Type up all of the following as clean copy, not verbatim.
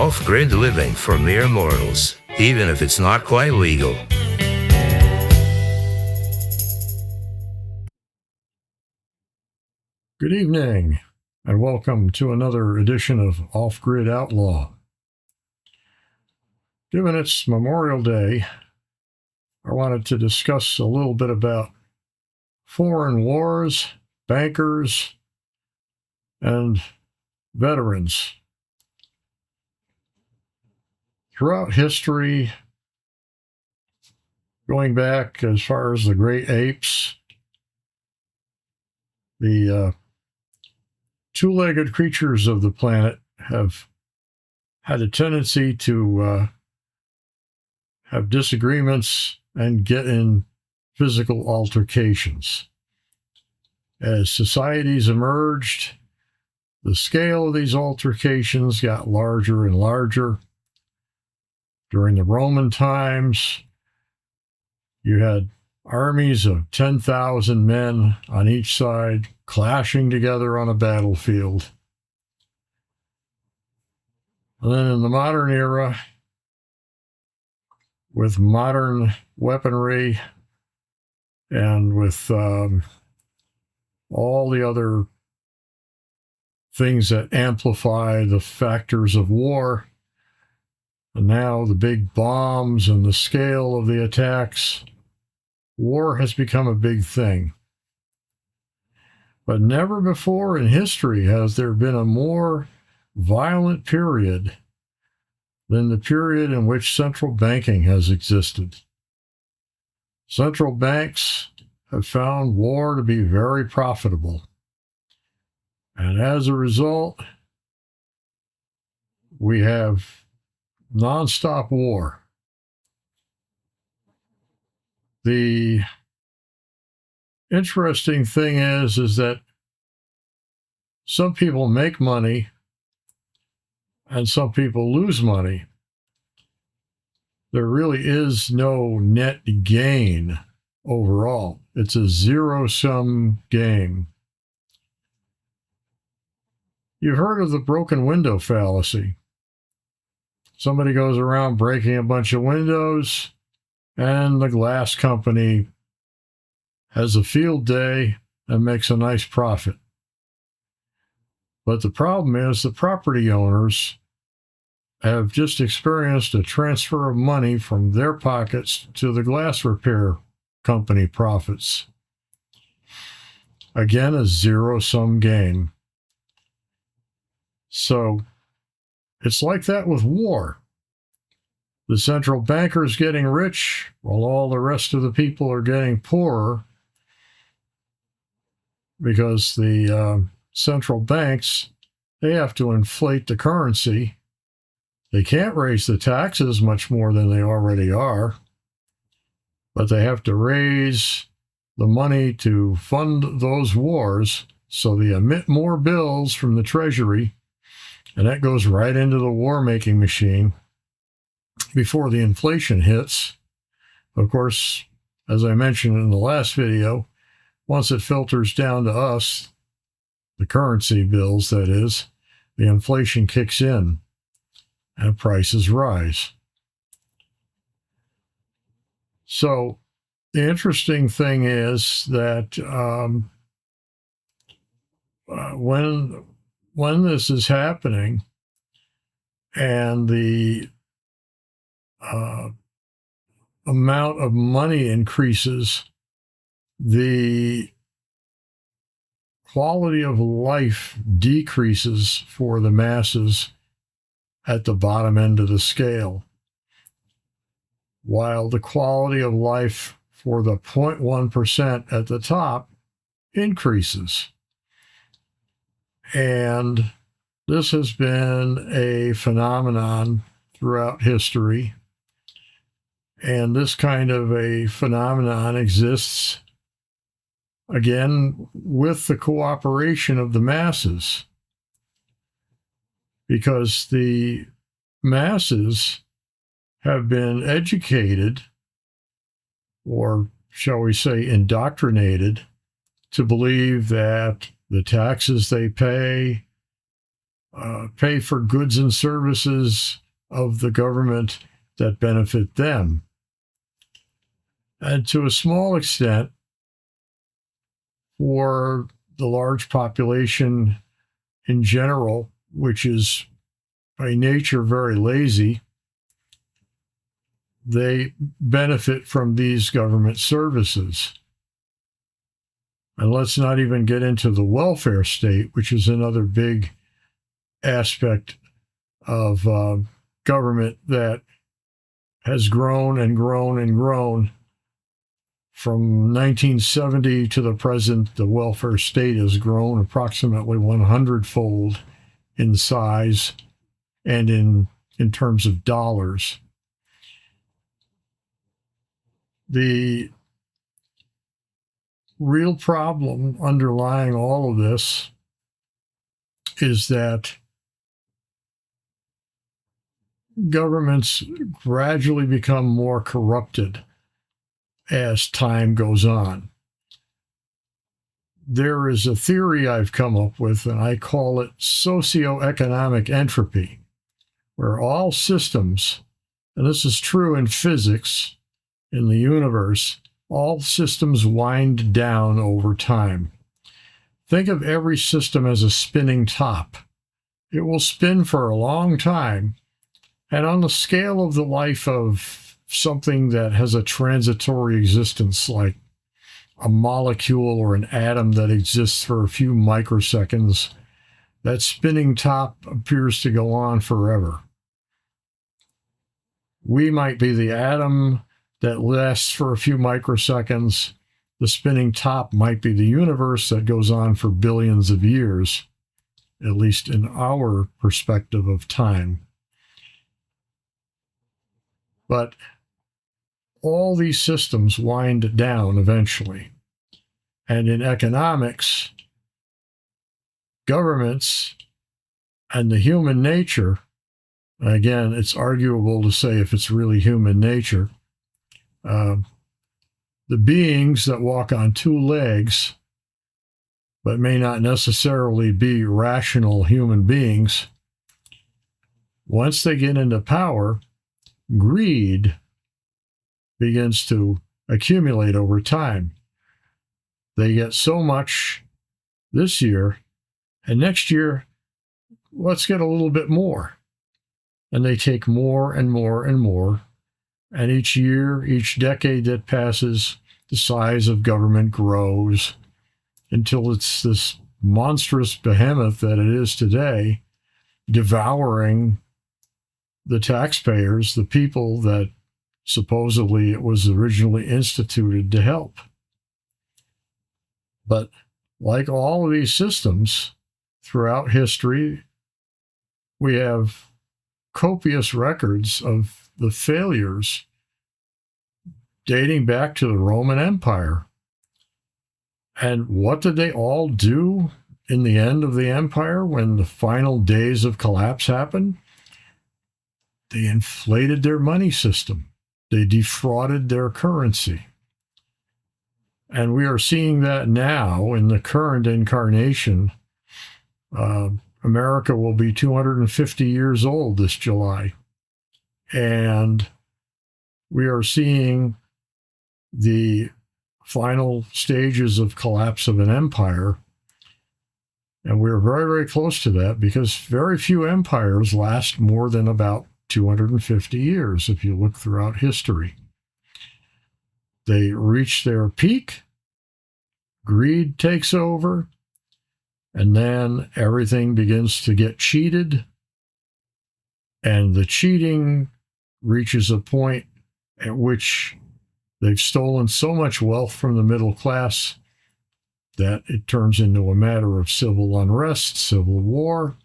off-grid living for mere mortals, even if it's not quite legal. Good evening, and welcome to another edition of Offgrid Outlaw. Given it's Memorial Day, I wanted to discuss a little bit about foreign wars, bankers, and veterans. Throughout history, going back as far as the great apes, the two-legged creatures of the planet have had a tendency to have disagreements and get in physical altercations. As societies emerged, the scale of these altercations got larger and larger. During the Roman times, you had armies of 10,000 men on each side clashing together on a battlefield. And then in the modern era, with modern weaponry and with all the other things that amplify the factors of war, and now the big bombs and the scale of the attacks, war has become a big thing. But never before in history has there been a more violent period than the period in which central banking has existed. Central banks have found war to be very profitable. And as a result, we have nonstop war. The interesting thing is that some people make money and some people lose money. There really is no net gain overall. It's a zero-sum game. You've heard of the broken window fallacy. Somebody goes around breaking a bunch of windows, and the glass company has a field day and makes a nice profit. But the problem is the property owners have just experienced a transfer of money from their pockets to the glass repair company profits. Again, a zero-sum game. So it's like that with war. The central bankers getting rich while all the rest of the people are getting poorer because the central banks, they have to inflate the currency. They can't raise the taxes much more than they already are, but they have to raise the money to fund those wars, so they emit more bills from the Treasury, and that goes right into the war-making machine before the inflation hits. Of course, as I mentioned in the last video, once it filters down to us, the currency bills, that is, the inflation kicks in and prices rise. So the interesting thing is that when this is happening and the amount of money increases, the quality of life decreases for the masses at the bottom end of the scale, while the quality of life for the 0.1% at the top increases. And this has been a phenomenon throughout history. And this kind of a phenomenon exists, again, with the cooperation of the masses. Because the masses have been educated, or shall we say indoctrinated, to believe that the taxes they pay pay for goods and services of the government that benefit them. And to a small extent, for the large population in general, which is by nature very lazy, they benefit from these government services. And let's not even get into the welfare state, which is another big aspect of government that has grown and grown and grown. From 1970 to the present, the welfare state has grown approximately 100-fold in size and in terms of dollars. The real problem underlying all of this is that governments gradually become more corrupted as time goes on. There is a theory I've come up with, and I call it socioeconomic entropy, where all systems, and this is true in physics, in the universe, all systems wind down over time. Think of every system as a spinning top. It will spin for a long time, and on the scale of the life of something that has a transitory existence, like a molecule or an atom that exists for a few microseconds, that spinning top appears to go on forever. We might be the atom that lasts for a few microseconds. The spinning top might be the universe that goes on for billions of years, at least in our perspective of time. But all these systems wind down eventually. And in economics, governments and the human nature, again, it's arguable to say if it's really human nature, the beings that walk on two legs, but may not necessarily be rational human beings, once they get into power, greed begins to accumulate over time. They get so much this year, and next year, let's get a little bit more. And they take more and more and more. And each year, each decade that passes, the size of government grows until it's this monstrous behemoth that it is today, devouring the taxpayers, the people that supposedly it was originally instituted to help. But like all of these systems throughout history, we have copious records of the failures dating back to the Roman Empire. And what did they all do in the end of the empire when the final days of collapse happened? They inflated their money system. They defrauded their currency. And we are seeing that now in the current incarnation. America will be 250 years old this July. And we are seeing the final stages of collapse of an empire. And we're very, very close to that because very few empires last more than about 250 years if you look throughout history. They reach their peak, greed takes over, and then everything begins to get cheated, and the cheating reaches a point at which they've stolen so much wealth from the middle class that it turns into a matter of civil unrest, civil war,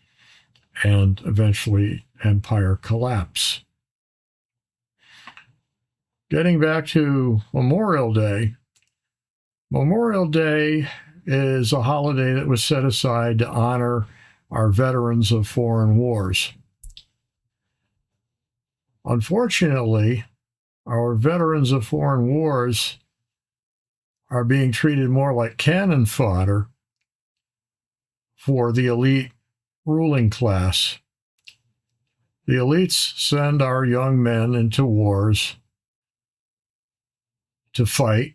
and eventually empire collapse. Getting back to Memorial Day. Memorial Day is a holiday that was set aside to honor our veterans of foreign wars. Unfortunately, our veterans of foreign wars are being treated more like cannon fodder for the elite ruling class. The elites send our young men into wars to fight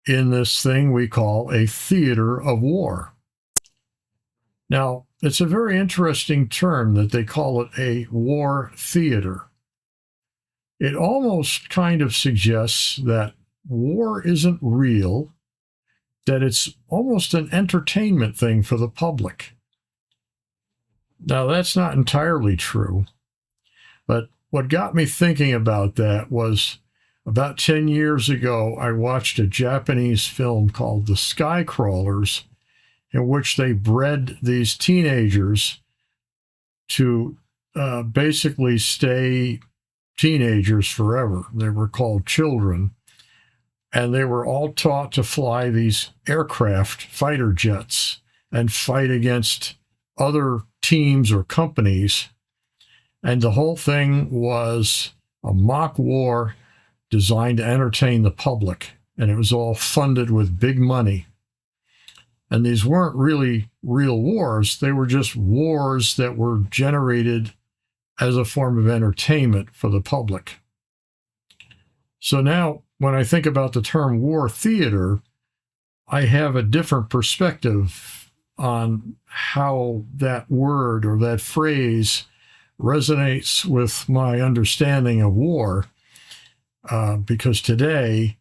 in this thing we call a theater of war. Now, it's a very interesting term that they call it a war theater. It almost kind of suggests that war isn't real, that it's almost an entertainment thing for the public. Now, that's not entirely true, but what got me thinking about that was about 10 years ago, I watched a Japanese film called The Skycrawlers, in which they bred these teenagers to basically stay teenagers forever. They were called children, and they were all taught to fly these aircraft, fighter jets, and fight against other teams or companies. And the whole thing was a mock war designed to entertain the public, and it was all funded with big money. And these weren't really real wars. They were just wars that were generated as a form of entertainment for the public. So now, when I think about the term war theater, I have a different perspective on how that word or that phrase resonates with my understanding of war, because today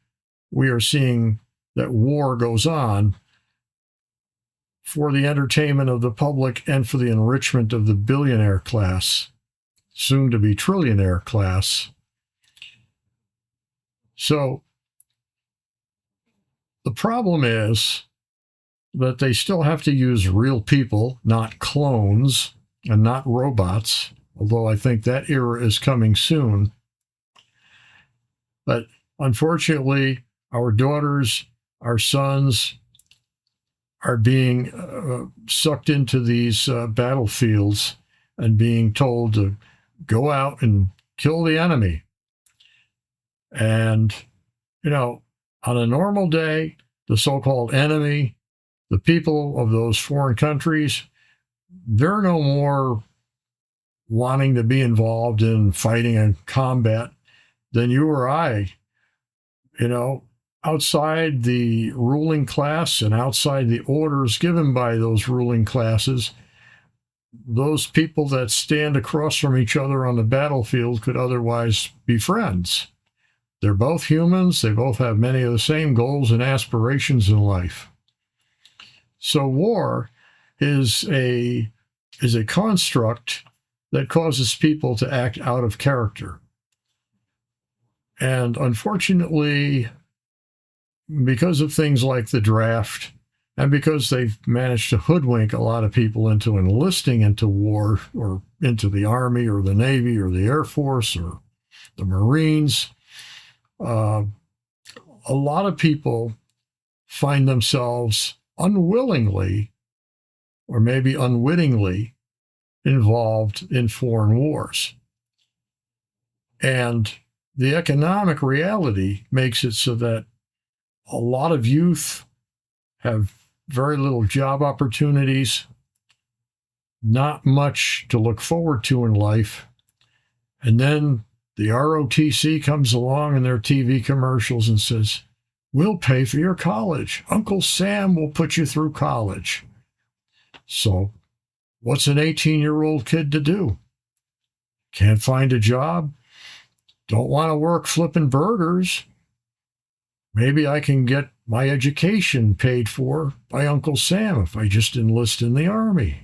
we are seeing that war goes on for the entertainment of the public and for the enrichment of the billionaire class, soon to be trillionaire class. So the problem is that they still have to use real people, not clones and not robots, although I think that era is coming soon. But unfortunately, our daughters, our sons are being sucked into these battlefields and being told to go out and kill the enemy. And, on a normal day, the so-called enemy, the people of those foreign countries, they're no more wanting to be involved in fighting and combat than you or I. Outside the ruling class and outside the orders given by those ruling classes, those people that stand across from each other on the battlefield could otherwise be friends. They're both humans. They both have many of the same goals and aspirations in life. So war is a construct that causes people to act out of character. And unfortunately, because of things like the draft, and because they've managed to hoodwink a lot of people into enlisting into war or into the Army or the Navy or the Air Force or the Marines, a lot of people find themselves unwillingly or maybe unwittingly involved in foreign wars. And the economic reality makes it so that a lot of youth have very little job opportunities, not much to look forward to in life. And then the ROTC comes along in their TV commercials and says, "We'll pay for your college. Uncle Sam will put you through college." So what's an 18-year-old kid to do? Can't find a job? Don't want to work flipping burgers? Maybe I can get my education paid for by Uncle Sam if I just enlist in the Army.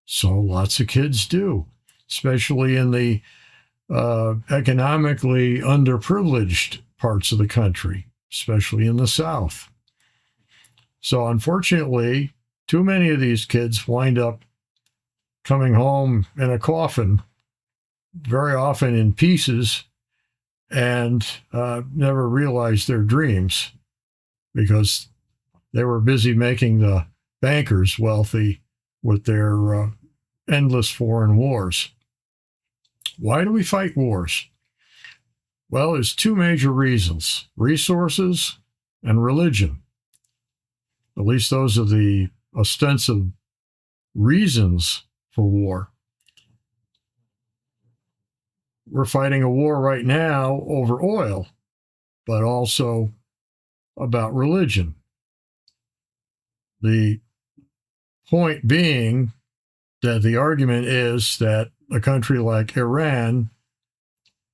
So lots of kids do, especially in the economically underprivileged parts of the country, especially in the South. So unfortunately, too many of these kids wind up coming home in a coffin, very often in pieces, and never realized their dreams because they were busy making the bankers wealthy with their endless foreign wars. Why do we fight wars? Well, there's two major reasons: resources and religion. At least those are the ostensive reasons for war. We're fighting a war right now over oil, but also about religion. The point being that the argument is that a country like Iran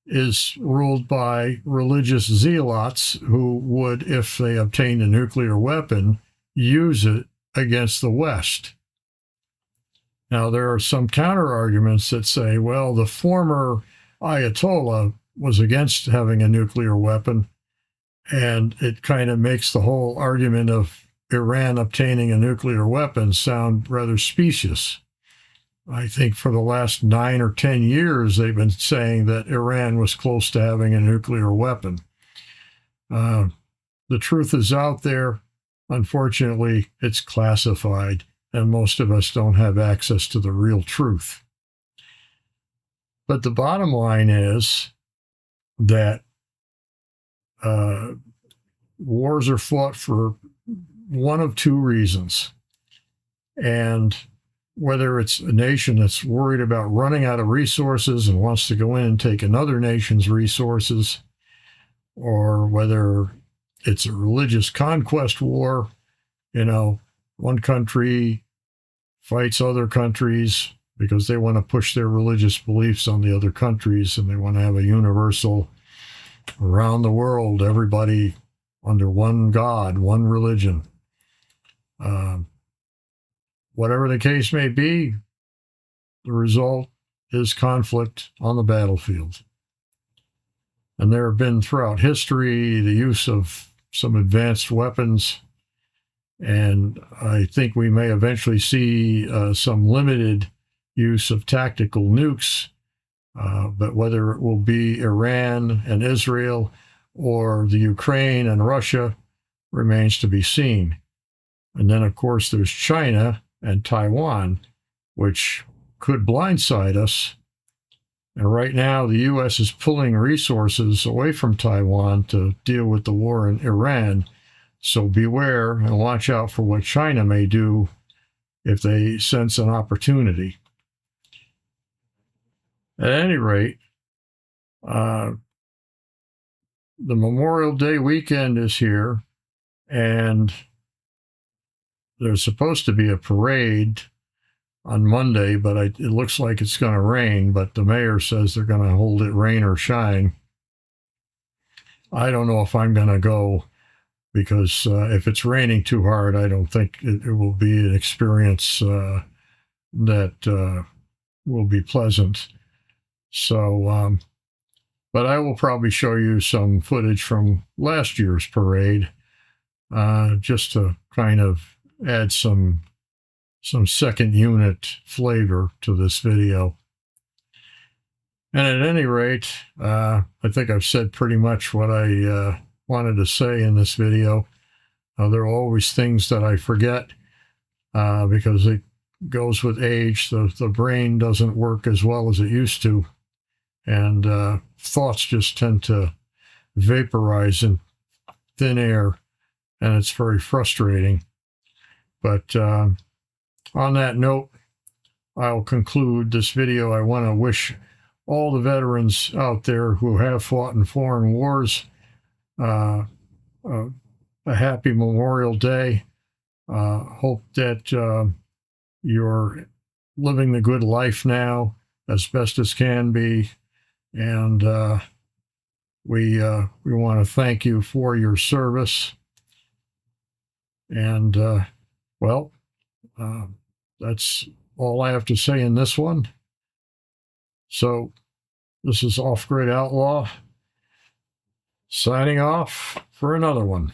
is ruled by religious zealots who would, if they obtained a nuclear weapon, use it against the West. Now, there are some counter arguments that say, well, the former Ayatollah was against having a nuclear weapon, and it kind of makes the whole argument of Iran obtaining a nuclear weapon sound rather specious. I think for the last 9 or 10 years, they've been saying that Iran was close to having a nuclear weapon. The truth is out there. Unfortunately, it's classified, and most of us don't have access to the real truth. But the bottom line is that wars are fought for one of two reasons. And whether it's a nation that's worried about running out of resources and wants to go in and take another nation's resources, or whether it's a religious conquest war, one country fights other countries because they want to push their religious beliefs on the other countries, and they want to have a universal, around the world, everybody under one God, one religion. Whatever the case may be, the result is conflict on the battlefield. And there have been throughout history the use of some advanced weapons, and I think we may eventually see some limited use of tactical nukes, but whether it will be Iran and Israel or the Ukraine and Russia remains to be seen. And then, of course, there's China and Taiwan, which could blindside us. And right now, the U.S. is pulling resources away from Taiwan to deal with the war in Iran. So beware and watch out for what China may do if they sense an opportunity. At any rate, the Memorial Day weekend is here, and there's supposed to be a parade on Monday, but it looks like it's going to rain, but the mayor says they're going to hold it rain or shine. I don't know if I'm going to go, because if it's raining too hard, I don't think it will be an experience that will be pleasant. So, but I will probably show you some footage from last year's parade, just to kind of add some second unit flavor to this video. And at any rate, I think I've said pretty much what I wanted to say in this video. There are always things that I forget because it goes with age. The brain doesn't work as well as it used to, and thoughts just tend to vaporize in thin air, and it's very frustrating. But on that note, I'll conclude this video. I want to wish all the veterans out there who have fought in foreign wars a happy Memorial Day. Hope that you're living the good life now as best as can be. And we want to thank you for your service. And well, that's all I have to say in this one. So this is Offgrid Outlaw signing off for another one.